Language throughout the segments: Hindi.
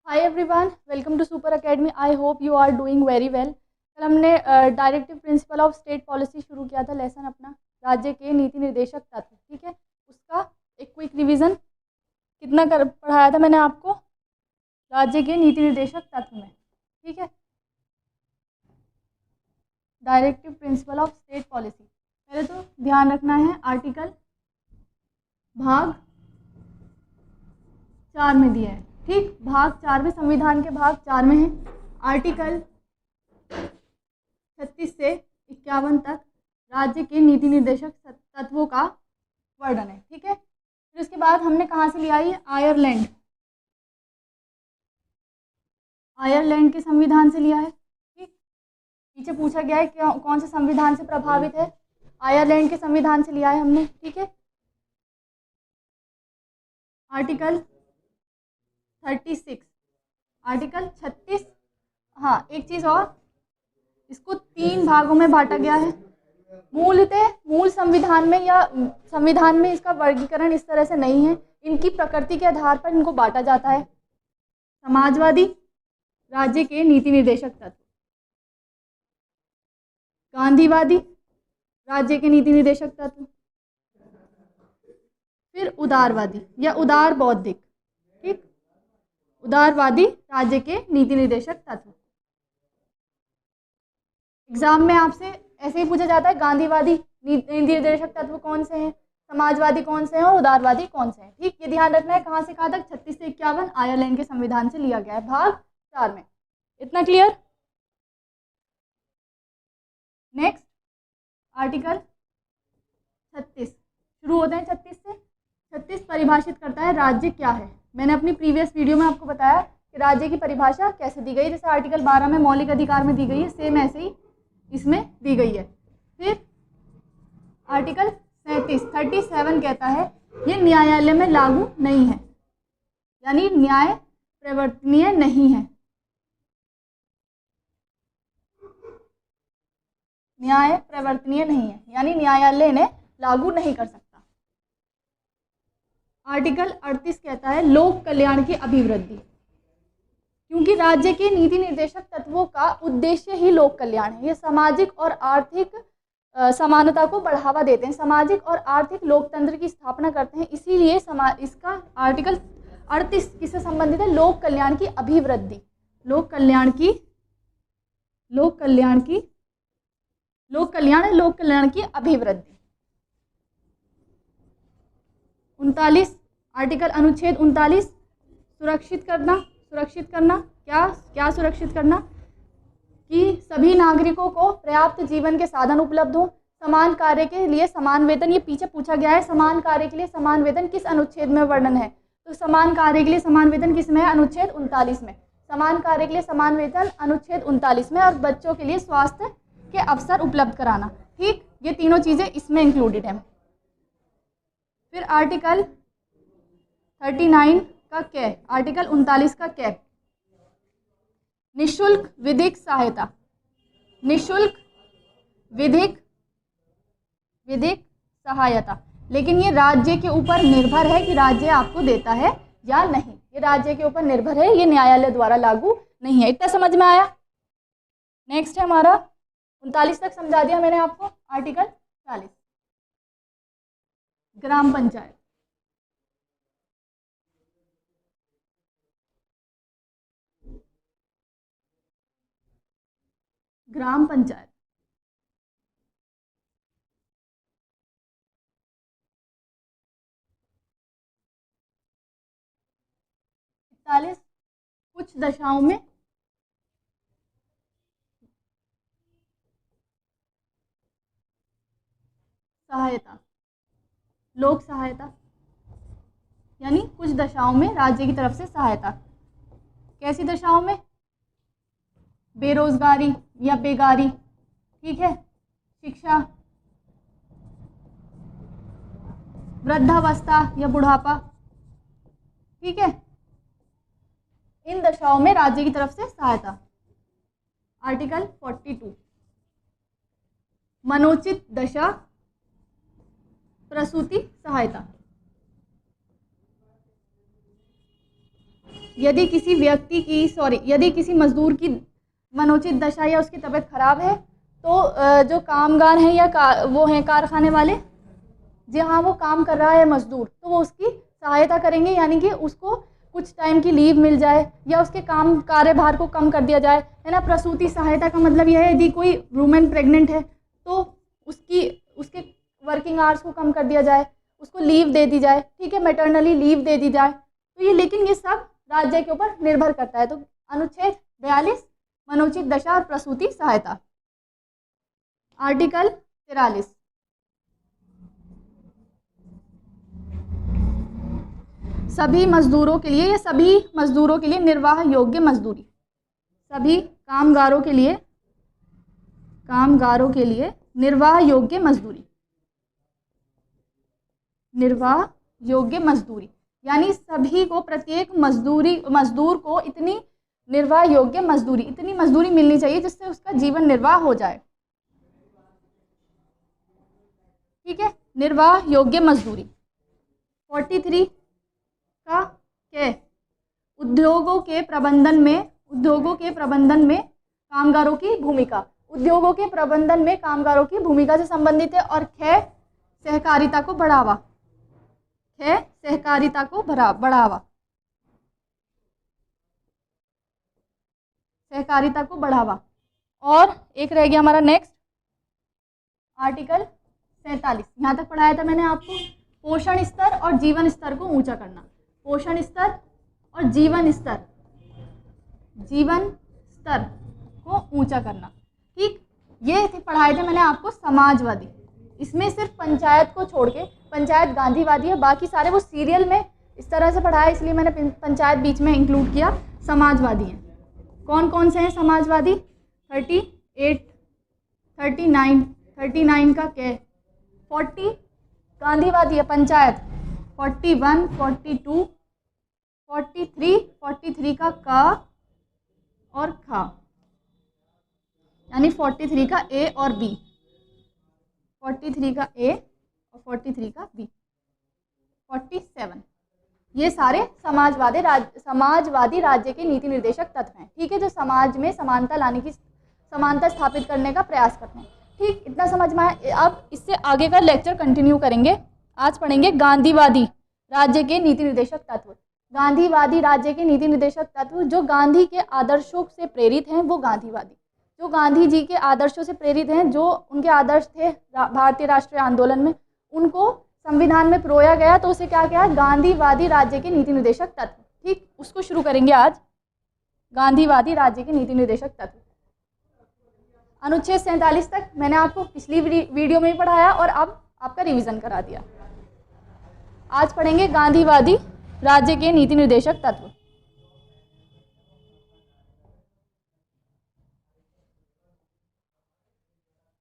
Hi everyone, welcome to Super Academy. I hope you are doing very well. कल हमने directive principle of state policy शुरू किया था, लेसन अपना राज्य के नीति निर्देशक तत्व। ठीक है, उसका एक क्विक रिवीजन कितना कर पढ़ाया था मैंने आपको राज्य के नीति निर्देशक तत्व में। ठीक है, directive principle of state policy पहले तो ध्यान रखना है। आर्टिकल भाग 4 में दिया है। ठीक, भाग 4 में, संविधान के भाग 4 में है। आर्टिकल 36 से 51 तक राज्य के नीति निर्देशक तत्वों का वर्णन है। ठीक है, फिर उसके बाद हमने कहाँ से लिया है? आयरलैंड, आयरलैंड के संविधान से लिया है। ठीक, पीछे पूछा गया है कि कौन से संविधान से प्रभावित है, आयरलैंड के संविधान से लिया है हमने। ठीक है, आर्टिकल 36, आर्टिकल 36। हाँ, एक चीज़ और, इसको 3 भागों में बांटा गया है। मूल संविधान में या संविधान में इसका वर्गीकरण इस तरह से नहीं है। इनकी प्रकृति के आधार पर इनको बांटा जाता है। समाजवादी राज्य के नीति निर्देशक तत्व, गांधीवादी राज्य के नीति निर्देशक तत्व, फिर उदारवादी या उदार बौद्धिक। ठीक, उदारवादी राज्य के नीति निर्देशक तत्व। एग्जाम में आपसे ऐसे ही पूछा जाता है, गांधीवादी नीति निर्देशक तत्व कौन से हैं, समाजवादी कौन से हैं और उदारवादी कौन से हैं। ठीक, ये ध्यान रखना है। कहाँ से कहाँ तक? 36 से 51 आयरलैंड के संविधान से लिया गया है, भाग 4 में। इतना क्लियर? नेक्स्ट, आर्टिकल 36 शुरू होते हैं 36 से। 36 परिभाषित करता है राज्य क्या है। मैंने अपनी प्रीवियस वीडियो में आपको बताया कि राज्य की परिभाषा कैसे दी गई। जैसे आर्टिकल 12 में मौलिक अधिकार में दी गई है, सेम ऐसे ही इसमें दी गई है। फिर आर्टिकल 37 कहता है ये न्यायालय में लागू नहीं है, यानी न्याय प्रवर्तनीय नहीं है। न्याय प्रवर्तनीय नहीं है, यानी न्यायालय इन्हें लागू नहीं कर सकता। आर्टिकल 38 कहता है लोक कल्याण की अभिवृद्धि, क्योंकि राज्य के नीति निर्देशक तत्वों का उद्देश्य ही लोक कल्याण है। ये सामाजिक और आर्थिक समानता को बढ़ावा देते हैं, सामाजिक और आर्थिक लोकतंत्र की स्थापना करते हैं। इसीलिए इसका आर्टिकल 38 किससे संबंधित है? लोक कल्याण की अभिवृद्धि, लोक कल्याण की अभिवृद्धि। 39 आर्टिकल अनुच्छेद 39 सुरक्षित करना क्या सुरक्षित करना? कि सभी नागरिकों को पर्याप्त जीवन के साधन उपलब्ध हो, समान कार्य के लिए समान वेतन। ये पीछे पूछा गया है, समान कार्य के लिए समान वेतन किस अनुच्छेद में वर्णन है? तो समान कार्य के लिए समान वेतन किस में है? अनुच्छेद 39 में। समान कार्य के लिए समान वेतन अनुच्छेद 39 में। और बच्चों के लिए स्वास्थ्य के अवसर उपलब्ध कराना। ठीक, ये तीनों चीज़ें इसमें इंक्लूडेड है। फिर आर्टिकल 39 का कै, आर्टिकल 39 का कै, निःशुल्क विधिक सहायता, निःशुल्क विधिक सहायता। लेकिन ये राज्य के ऊपर निर्भर है कि राज्य आपको देता है या नहीं। ये राज्य के ऊपर निर्भर है, ये न्यायालय द्वारा लागू नहीं है। इतना समझ में आया? नेक्स्ट है हमारा 39 तक समझा दिया मैंने आपको। आर्टिकल 40 ग्राम पंचायत, ग्राम पंचायत। 41 कुछ दशाओं में सहायता, लोक सहायता, यानी कुछ दशाओं में राज्य की तरफ से सहायता। कैसी दशाओं में? बेरोजगारी या बेगारी, ठीक है, शिक्षा, वृद्धावस्था या बुढ़ापा, ठीक है, इन दशाओं में राज्य की तरफ से सहायता। आर्टिकल 42 मनोचित दशा प्रसूति सहायता, यदि किसी व्यक्ति की यदि किसी मजदूर की मनोचित दशा या उसकी तबीयत खराब है तो जो कामगार हैं या वो हैं कारखाने वाले, जहाँ वो काम कर रहा है मजदूर, तो वो उसकी सहायता करेंगे, यानी कि उसको कुछ टाइम की लीव मिल जाए या उसके काम कार्यभार को कम कर दिया जाए, है ना। प्रसूति सहायता का मतलब यह है यदि कोई वुमेन प्रेग्नेंट है तो उसके वर्किंग आवर्स को कम कर दिया जाए, उसको लीव दे दी जाए, ठीक है, मैटरनली लीव दे दी जाए। तो ये लेकिन ये सब राज्य के ऊपर निर्भर करता है। तो अनुच्छेद 42 मनोचित दशा और प्रसूति सहायता। आर्टिकल 43 सभी मजदूरों के लिए निर्वाह योग्य मजदूरी, सभी कामगारों के लिए निर्वाह योग्य मजदूरी, यानी सभी को, प्रत्येक मजदूर को इतनी निर्वाह योग्य मजदूरी, इतनी मजदूरी मिलनी चाहिए जिससे उसका जीवन निर्वाह हो जाए, ठीक है, निर्वाह योग्य मजदूरी। 43 का क्या? उद्योगों के प्रबंधन में कामगारों की भूमिका, उद्योगों के प्रबंधन में कामगारों की भूमिका से संबंधित है। और सहकारिता को बढ़ावा, सहकारिता को बढ़ावा। और एक रह गया हमारा नेक्स्ट आर्टिकल 47, यहाँ तक पढ़ाया था मैंने आपको, पोषण स्तर और जीवन स्तर को ऊंचा करना, पोषण स्तर और जीवन स्तर को ऊंचा करना, ठीक। ये पढ़ाए थे मैंने आपको समाजवादी, इसमें सिर्फ पंचायत को छोड़ के, पंचायत गांधीवादी है, बाकी सारे वो सीरियल में इस तरह से पढ़ाया, इसलिए मैंने पंचायत बीच में इंक्लूड किया। समाजवादी हैं, कौन कौन से हैं समाजवादी? 38, 39 का क्या? 40 गांधीवादी है पंचायत, 41, 42, 43 का और खा, यानी 43 का ए और बी, 43 का ए और 43 का बी, 47। ये सारे समाजवादी राज्य के नीति निर्देशक तत्व हैं, ठीक है, जो समाज में समानता स्थापित करने का प्रयास करते हैं, ठीक। इतना समझ में आया। अब इससे आगे का लेक्चर कंटिन्यू करेंगे। आज पढ़ेंगे गांधीवादी राज्य के नीति निर्देशक तत्व। गांधीवादी राज्य के नीति निर्देशक तत्व जो गांधी के आदर्शों से प्रेरित हैं, वो गांधीवादी, जो गांधी जी के आदर्शों से प्रेरित हैं, जो उनके आदर्श थे भारतीय राष्ट्रीय आंदोलन में, उनको संविधान में पिरोया गया, तो उसे क्या कहा? गांधीवादी राज्य के नीति निर्देशक तत्व, ठीक। उसको शुरू करेंगे आज, गांधीवादी राज्य के नीति निर्देशक तत्व। अनुच्छेद 47 तक मैंने आपको पिछली वीडियो में ही पढ़ाया और अब आपका रिवीजन करा दिया। आज पढ़ेंगे गांधीवादी राज्य के नीति निर्देशक तत्व।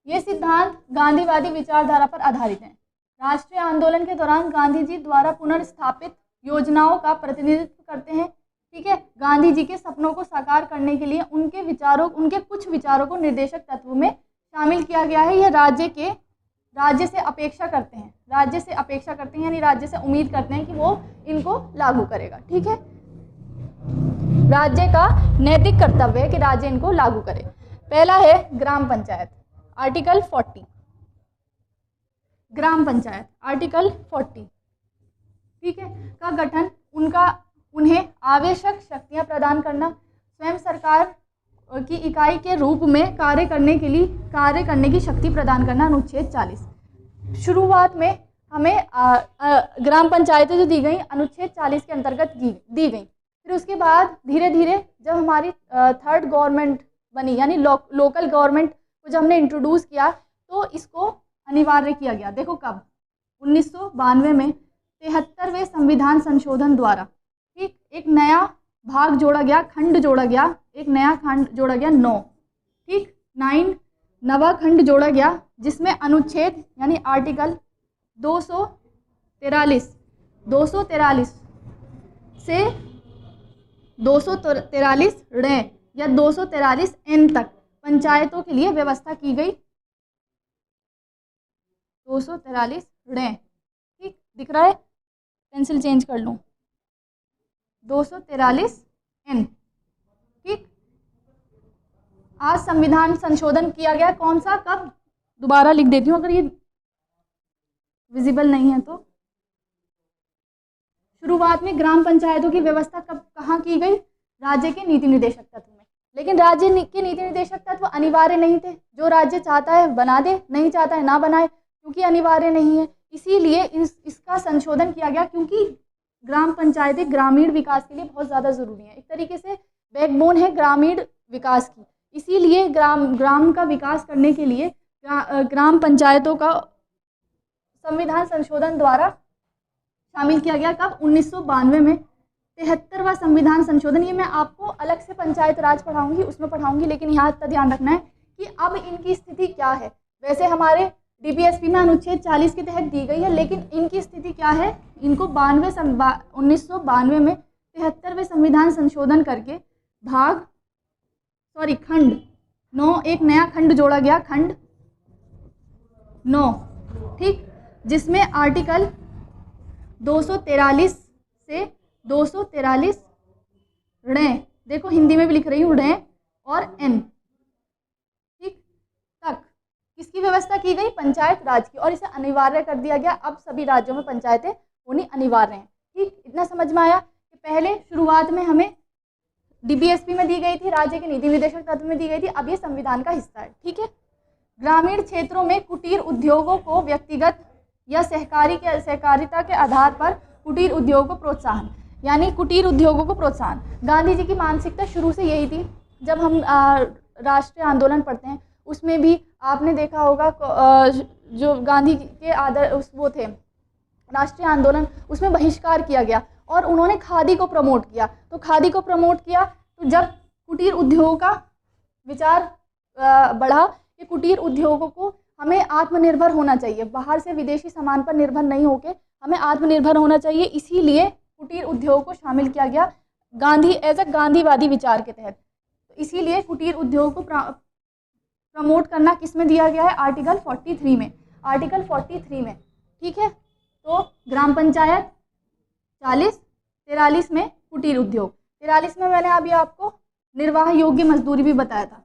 ये सिद्धांत गांधीवादी विचारधारा पर आधारित हैं। राष्ट्रीय आंदोलन के दौरान गांधी जी द्वारा पुनर्स्थापित योजनाओं का प्रतिनिधित्व करते हैं, ठीक है। गांधी जी के सपनों को साकार करने के लिए उनके कुछ विचारों को निर्देशक तत्व में शामिल किया गया है। यह राज्य से अपेक्षा करते हैं, यानी राज्य से उम्मीद करते हैं कि वो इनको लागू करेगा, ठीक है। राज्य का नैतिक कर्तव्य है कि राज्य इनको लागू करे। पहला है ग्राम पंचायत, आर्टिकल 40, ग्राम पंचायत आर्टिकल 40, ठीक है, का गठन, उन्हें आवश्यक शक्तियां प्रदान करना, स्वयं सरकार की इकाई के रूप में कार्य करने की शक्ति प्रदान करना, अनुच्छेद 40। शुरुआत में हमें ग्राम पंचायतें जो दी गई अनुच्छेद 40 के अंतर्गत दी गई, फिर उसके बाद धीरे धीरे जब हमारी थर्ड गवर्नमेंट बनी, यानी लोकल गवर्नमेंट को जब हमने इंट्रोड्यूस किया, तो इसको अनिवार्य किया गया। देखो कब? 1992 में 73वें संविधान संशोधन द्वारा, ठीक, एक नया भाग जोड़ा गया, खंड जोड़ा गया, एक नया खंड जोड़ा गया 9, ठीक, 9 नवा खंड जोड़ा गया, जिसमें अनुच्छेद यानी आर्टिकल 243 से 243 रे या 243 एन तक पंचायतों के लिए व्यवस्था की गई। 243 रे, ठीक, दिख रहा है? पेंसिल चेंज कर लूँ। 243N। ठीक, आज संविधान संशोधन किया गया, कौन सा, कब, दोबारा लिख देती हूँ अगर ये विजिबल नहीं है तो। शुरुआत में ग्राम पंचायतों की व्यवस्था कब कहाँ की गई, राज्य के नीति निर्देशक तत्व में। लेकिन राज्य के नीति निर्देशक तत्व अनिवार्य नहीं थे, जो राज्य चाहता है बना दे, नहीं चाहता है ना बनाए, क्योंकि अनिवार्य नहीं है। इसीलिए इसका संशोधन किया गया, क्योंकि ग्राम पंचायतें ग्रामीण विकास के लिए बहुत ज़्यादा ज़रूरी है, एक तरीके से बैकबोन है ग्रामीण विकास की। इसीलिए ग्राम का विकास करने के लिए ग्राम पंचायतों का संविधान संशोधन द्वारा शामिल किया गया। कब, 1992 में 73वां संविधान संशोधन। ये मैं आपको अलग से पंचायत राज पढ़ाऊंगी, उसमें पढ़ाऊंगी, लेकिन यहाँ इतना ध्यान रखना है कि अब इनकी स्थिति क्या है। वैसे हमारे डीपीएसपी में अनुच्छेद 40 के तहत दी गई है, लेकिन इनकी स्थिति क्या है, इनको 1992 में 73वें संविधान संशोधन करके खंड 9, एक नया खंड जोड़ा गया, खंड 9, ठीक, जिसमें आर्टिकल 243 से 243 ऋण, देखो हिंदी में भी लिख रही हूँ, ऋण और एन, ठीक, तक किसकी व्यवस्था की गई, पंचायत राज की, और इसे अनिवार्य कर दिया गया। अब सभी राज्यों में पंचायतें होनी अनिवार्य हैं। ठीक, इतना समझ में आया कि पहले शुरुआत में हमें डीपीएसपी में दी गई थी, राज्य के नीति निर्देशक तत्व में दी गई थी, अब ये संविधान का हिस्सा है। ठीक है, ग्रामीण क्षेत्रों में कुटीर उद्योगों को व्यक्तिगत या सहकारिता के आधार पर कुटीर उद्योग को प्रोत्साहन, यानी कुटीर उद्योगों को प्रोत्साहन। गांधी जी की मानसिकता शुरू से यही थी। जब हम राष्ट्रीय आंदोलन पढ़ते हैं उसमें भी आपने देखा होगा, जो गांधी के वो थे राष्ट्रीय आंदोलन, उसमें बहिष्कार किया गया और उन्होंने खादी को प्रमोट किया। तो खादी को प्रमोट किया तो जब कुटीर उद्योग का विचार बढ़ा कि कुटीर उद्योगों को हमें आत्मनिर्भर होना चाहिए, बाहर से विदेशी सामान पर निर्भर नहीं होके हमें आत्मनिर्भर होना चाहिए, इसीलिए कुटीर उद्योग को शामिल किया गया गांधी एज अ गांधीवादी विचार के तहत। तो इसीलिए कुटीर उद्योग को प्रमोट करना किस में दिया गया है, आर्टिकल 43 में, आर्टिकल 43 में। ठीक है, तो ग्राम पंचायत 40, 43 में कुटीर उद्योग, 43 में मैंने अभी आपको निर्वाह योग्य मजदूरी भी बताया था।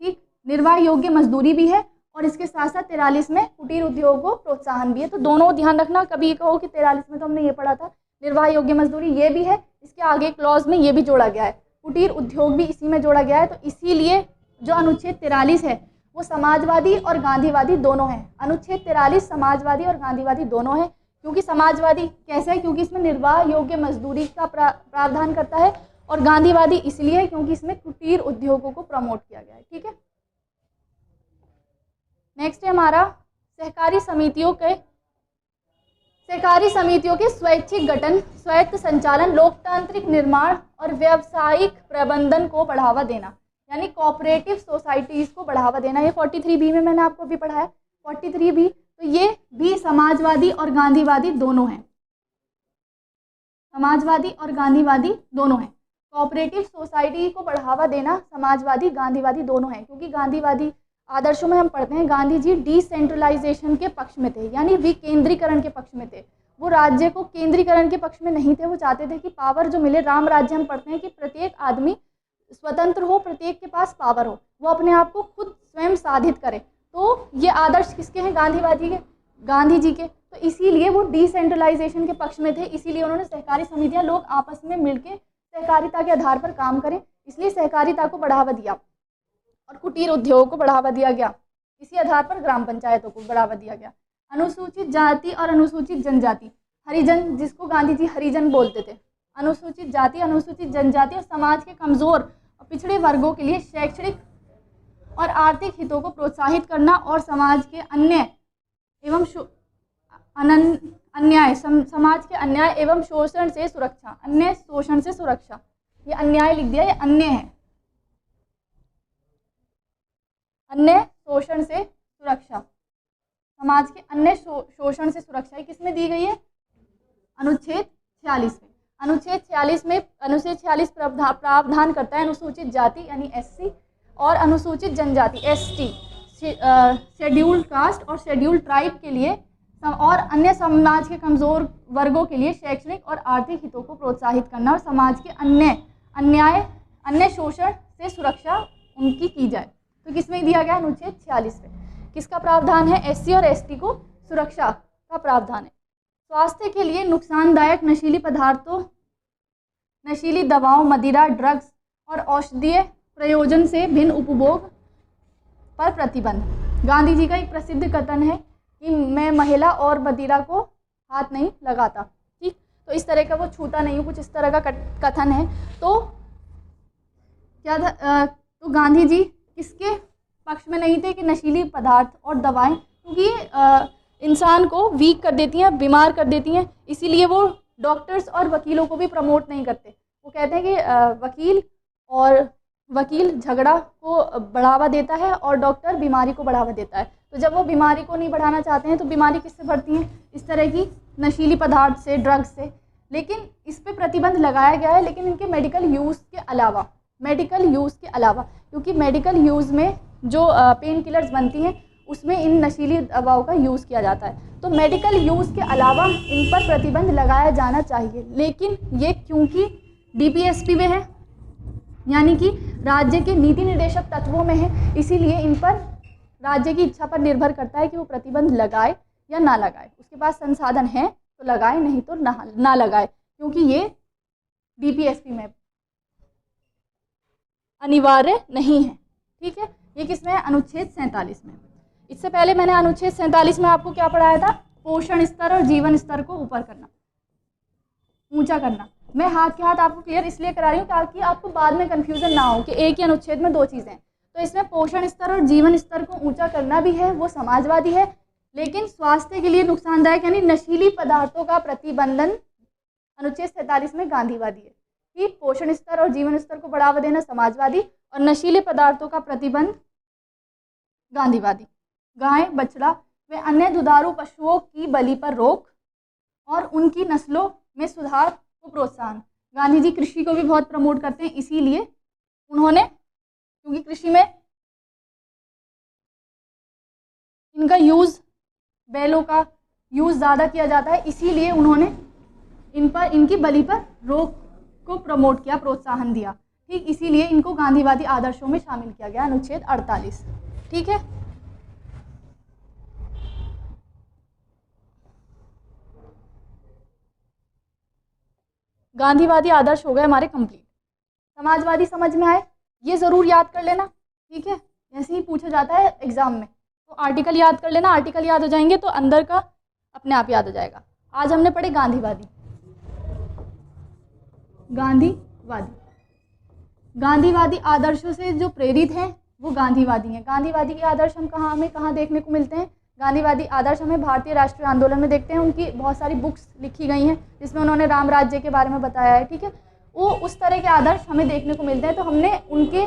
ठीक, निर्वाह योग्य मजदूरी भी है और इसके साथ साथ 43 में कुटीर उद्योग को प्रोत्साहन भी है। तो दोनों ध्यान रखना, कभी कहो कि 43 में तो हमने ये पढ़ा था निर्वाह योग्य मजदूरी, ये भी है, इसके आगे क्लॉज में ये भी जोड़ा गया है, कुटीर उद्योग भी इसी में जोड़ा गया है। तो इसीलिए जो अनुच्छेद 43 है वो समाजवादी और गांधीवादी दोनों हैं। अनुच्छेद 43 समाजवादी और गांधीवादी दोनों हैं। क्योंकि समाजवादी कैसे है, क्योंकि इसमें निर्वाह योग्य मजदूरी का प्रावधान करता है, और गांधीवादी इसलिए क्योंकि इसमें कुटीर उद्योगों को प्रमोट किया गया है। ठीक है, नेक्स्ट है हमारा सहकारी समितियों के स्वैच्छिक गठन, स्वायत्त संचालन, लोकतांत्रिक निर्माण और व्यावसायिक प्रबंधन को बढ़ावा देना, यानी कोऑपरेटिव सोसाइटीज़ को बढ़ावा देना। ये 43B में मैंने आपको अभी पढ़ाया, 43B। तो ये भी समाजवादी और गांधीवादी दोनों हैं, समाजवादी और गांधीवादी दोनों हैं। कोऑपरेटिव सोसाइटी को बढ़ावा देना समाजवादी गांधीवादी दोनों हैं, क्योंकि गांधीवादी आदर्शों में हम पढ़ते हैं गांधी जी डिसेंट्रलाइजेशन के पक्ष में थे, यानी विकेंद्रीकरण के पक्ष में थे। वो राज्य को केंद्रीकरण के पक्ष में नहीं थे, वो चाहते थे कि पावर जो मिले, राम राज्य हम पढ़ते हैं कि प्रत्येक आदमी स्वतंत्र हो, प्रत्येक के पास पावर हो, वो अपने आप को खुद स्वयं साधित करे। तो ये आदर्श किसके हैं, गांधीवादी के, गांधी जी के। तो इसीलिए वो डिसेंट्रलाइजेशन के पक्ष में थे, इसीलिए उन्होंने सहकारी समितियां, लोग आपस में मिलकर सहकारिता के आधार पर काम करें, इसलिए सहकारिता को बढ़ावा दिया और कुटीर उद्योग को बढ़ावा दिया गया। इसी आधार पर ग्राम पंचायतों को बढ़ावा दिया गया। अनुसूचित जाति और अनुसूचित जनजाति, हरिजन, जिसको गांधी जी हरिजन बोलते थे, अनुसूचित जाति, अनुसूचित जनजाति और समाज के कमजोर और पिछड़े वर्गों के लिए शैक्षणिक और आर्थिक हितों को प्रोत्साहित करना और समाज के समाज के अन्याय एवं शोषण से सुरक्षा, अन्य शोषण से सुरक्षा, ये अन्याय लिख दिया, ये अन्य है, अन्य शोषण से सुरक्षा, समाज के अन्य शोषण से सुरक्षा, ये किसमें दी गई है, अनुच्छेद 46 में। अनुच्छेद 46 प्रावधान करता है अनुसूचित जाति यानी SC और अनुसूचित जनजाति ST, शेड्यूल्ड कास्ट और शेड्यूल्ड ट्राइब के लिए और अन्य समाज के कमज़ोर वर्गों के लिए शैक्षणिक और आर्थिक हितों को प्रोत्साहित करना और समाज के अन्य शोषण से सुरक्षा उनकी की जाए। तो किसमें दिया गया? अनुच्छेद 46 में। किसका प्रावधान है? एससी और एसटी को सुरक्षा का प्रावधान है। स्वास्थ्य के लिए नुकसानदायक नशीली पदार्थों, नशीली दवाओं, मदिरा, ड्रग्स और औषधीय प्रयोजन से भिन्न उपभोग पर प्रतिबंध। गांधी जी का एक प्रसिद्ध कथन है कि मैं महिला और मदिरा को हाथ नहीं लगाता। ठीक, तो इस तरह का वो छूता नहीं हूँ, कुछ इस तरह का कथन है। तो क्या था? तो गांधी जी किसके पक्ष में नहीं थे कि नशीली पदार्थ और दवाएं, क्योंकि इंसान को वीक कर देती हैं, बीमार कर देती हैं, इसीलिए वो डॉक्टर्स और वकीलों को भी प्रमोट नहीं करते। वो कहते हैं कि वकील झगड़ा को बढ़ावा देता है और डॉक्टर बीमारी को बढ़ावा देता है। तो जब वो बीमारी को नहीं बढ़ाना चाहते हैं तो बीमारी किससे बढ़ती है? इस तरह की नशीली पदार्थ से, ड्रग्स से। लेकिन इस पे प्रतिबंध लगाया गया है, लेकिन इनके मेडिकल यूज़ के अलावा, क्योंकि मेडिकल यूज़ में जो पेन किलर्स बनती हैं उसमें इन नशीली दवाओं का यूज़ किया जाता है। तो मेडिकल यूज़ के अलावा इन पर प्रतिबंध लगाया जाना चाहिए। लेकिन ये क्योंकि डीपीएसपी में है, यानी कि राज्य के नीति निर्देशक तत्वों में है, इसीलिए इन पर राज्य की इच्छा पर निर्भर करता है कि वो प्रतिबंध लगाए या ना लगाए। उसके पास संसाधन है तो लगाए, नहीं तो ना लगाए, क्योंकि ये डीपीएसपी में अनिवार्य नहीं है। ठीक है, ये किसमें है? अनुच्छेद 47 में। इससे पहले मैंने अनुच्छेद 47 में आपको क्या पढ़ाया था? पोषण स्तर और जीवन स्तर को ऊपर करना, ऊंचा करना। मैं हाथ के हाथ आपको क्लियर इसलिए करा रही हूँ ताकि आपको बाद में कन्फ्यूजन ना हो कि एक ही अनुच्छेद में दो चीज़ें हैं। तो इसमें पोषण स्तर और जीवन स्तर को ऊंचा करना भी है, वो समाजवादी है। लेकिन स्वास्थ्य के लिए नुकसानदायक यानी नशीली पदार्थों का प्रतिबंधन अनुच्छेद 47 में गांधीवादी है। कि पोषण स्तर और जीवन स्तर को बढ़ावा देना समाजवादी और नशीले पदार्थों का प्रतिबंध गांधीवादी। गाय, बछड़ा व अन्य दुधारू पशुओं की बलि पर रोक और उनकी नस्लों में सुधार को प्रोत्साहन। गांधी जी कृषि को भी बहुत प्रमोट करते हैं, इसीलिए उन्होंने, क्योंकि कृषि में इनका यूज़, बैलों का यूज़ ज़्यादा किया जाता है, इसीलिए उन्होंने इनकी बलि पर रोक को प्रमोट किया, प्रोत्साहन दिया। ठीक, इसीलिए इनको गांधीवादी आदर्शों में शामिल किया गया, अनुच्छेद 48। ठीक है, गांधीवादी आदर्श हो गए हमारे कंप्लीट। समाजवादी समझ में आए? ये ज़रूर याद कर लेना। ठीक है, ऐसे ही पूछा जाता है एग्जाम में, तो आर्टिकल याद कर लेना। आर्टिकल याद हो जाएंगे तो अंदर का अपने आप याद हो जाएगा। आज हमने पढ़े गांधीवादी। गांधीवादी आदर्शों से जो प्रेरित हैं वो गांधीवादी हैं। गांधीवादी के आदर्श हमें कहाँ देखने को मिलते हैं? गांधीवादी आदर्श हमें भारतीय राष्ट्रीय आंदोलन में देखते हैं। उनकी बहुत सारी बुक्स लिखी गई हैं जिसमें उन्होंने राम राज्य के बारे में बताया है। ठीक है, वो उस तरह के आदर्श हमें देखने को मिलते हैं, तो हमने उनके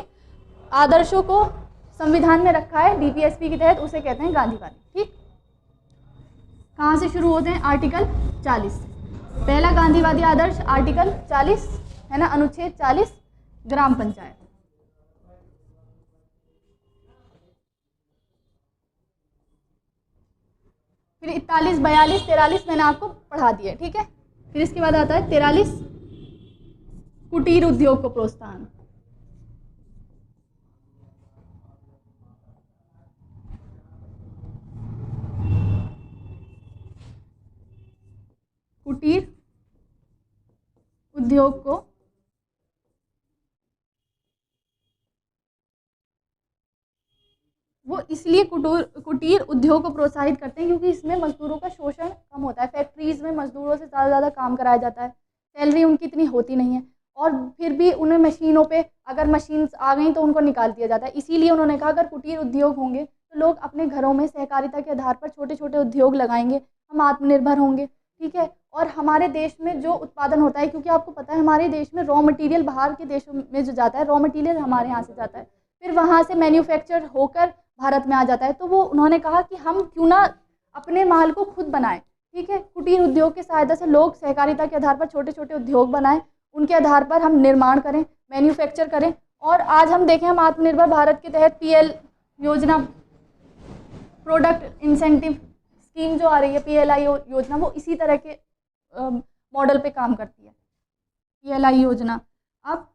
आदर्शों को संविधान में रखा है डीपीएसपी के तहत, उसे कहते हैं गांधीवादी। ठीक, कहाँ से शुरू होते हैं? आर्टिकल 40। पहला गांधीवादी आदर्श आर्टिकल 40 है ना, अनुच्छेद 40, ग्राम पंचायत। फिर 41, 42, 43 मैंने आपको पढ़ा दिया। ठीक है, फिर इसके बाद आता है 43, कुटीर उद्योग को प्रोत्साहन। कुटीर उद्योग को वो इसलिए कुटीर उद्योग को प्रोत्साहित करते हैं क्योंकि इसमें मजदूरों का शोषण कम होता है। फैक्ट्रीज़ में मजदूरों से ज़्यादा काम कराया जाता है, सैलरी उनकी इतनी होती नहीं है, और फिर भी उन्हें मशीनों पे, अगर मशीन्स आ गई तो उनको निकाल दिया जाता है। इसीलिए उन्होंने कहा अगर कुटीर उद्योग होंगे तो लोग अपने घरों में सहकारिता के आधार पर छोटे छोटे उद्योग लगाएंगे, हम आत्मनिर्भर होंगे। ठीक है, और हमारे देश में जो उत्पादन होता है, क्योंकि आपको पता है हमारे देश में रॉ मटेरियल बाहर के देशों में जो जाता है, रॉ मटेरियल हमारे यहाँ से जाता है, फिर वहाँ से मैन्युफैक्चर होकर भारत में आ जाता है। तो वो उन्होंने कहा कि हम क्यों ना अपने माल को खुद बनाएं। ठीक है, कुटीर उद्योग की सहायता से लोग सहकारिता के आधार पर छोटे छोटे उद्योग बनाएं, उनके आधार पर हम निर्माण करें, मैन्युफैक्चर करें। और आज हम देखें, हम आत्मनिर्भर भारत के तहत PL योजना, प्रोडक्ट इंसेंटिव स्कीम जो आ रही है PLI योजना, वो इसी तरह के मॉडल पे काम करती है, PLI योजना। अब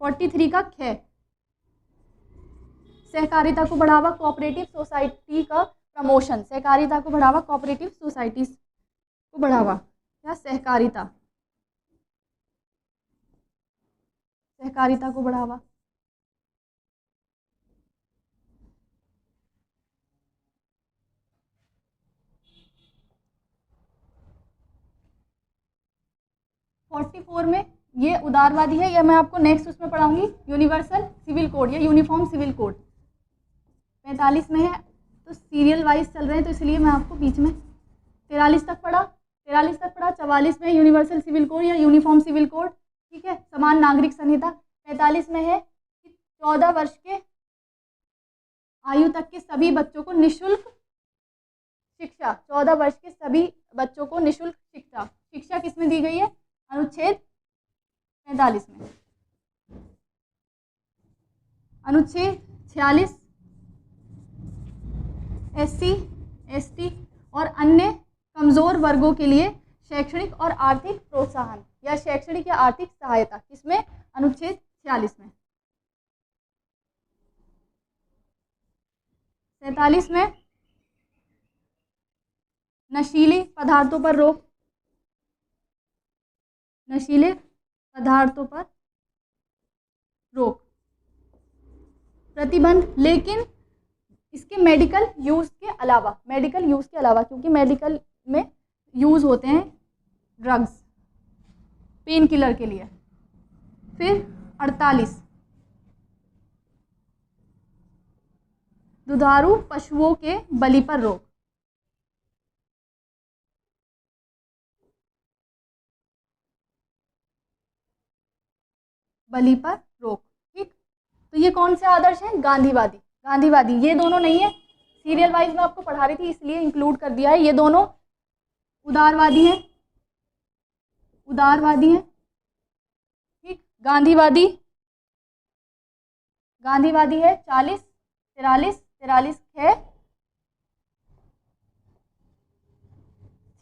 43 का ख, सहकारिता को बढ़ावा, कोऑपरेटिव सोसाइटी का प्रमोशन, सहकारिता को बढ़ावा, कोऑपरेटिव सोसाइटीज को बढ़ावा, क्या सहकारिता, सहकारिता को बढ़ावा। फोर्टी 44 में ये उदारवादी है, या मैं आपको नेक्स्ट उसमें पढ़ाऊंगी यूनिवर्सल सिविल कोड या यूनिफॉर्म सिविल कोड। 45 में है, तो सीरियल वाइज चल रहे हैं तो इसलिए मैं आपको बीच में 43 तक पढ़ा, 44 में यूनिवर्सल सिविल कोड या यूनिफॉर्म सिविल कोड, ठीक है, समान नागरिक संहिता। 45 में है कि 14 वर्ष के आयु तक के सभी बच्चों को निःशुल्क शिक्षा, 14 वर्ष के सभी बच्चों को निःशुल्क शिक्षा, शिक्षा किसमें दी गई है, अनुच्छेद 45 में। अनुच्छेद 46 SC ST और अन्य कमजोर वर्गों के लिए शैक्षणिक और आर्थिक प्रोत्साहन या शैक्षणिक या आर्थिक सहायता, किसमें, अनुच्छेद 46 में। 47 में नशीले पदार्थों पर रोक, नशीले पदार्थों पर रोक, प्रतिबंध, लेकिन इसके मेडिकल यूज़ के अलावा, मेडिकल यूज़ के अलावा, क्योंकि मेडिकल में यूज़ होते हैं ड्रग्स पेन किलर के लिए। फिर 48 दुधारू पशुओं के बलि पर रोक, बलि पर रोक, ठीक। तो ये कौन से आदर्श हैं, गांधीवादी, गांधीवादी। ये दोनों नहीं है, सीरियल वाइज मैं आपको पढ़ा रही थी इसलिए इंक्लूड कर दिया है। ये दोनों उदारवादी हैं, उदारवादी हैं, ठीक। गांधीवादी, गांधीवादी है 40 43 43 है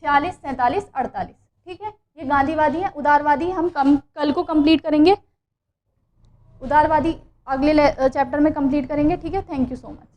46 47 48, ठीक है। ये गांधीवादी है। उदारवादी हम कल को कंप्लीट करेंगे, उदारवादी अगले चैप्टर में कंप्लीट करेंगे, ठीक है। Thank you so much.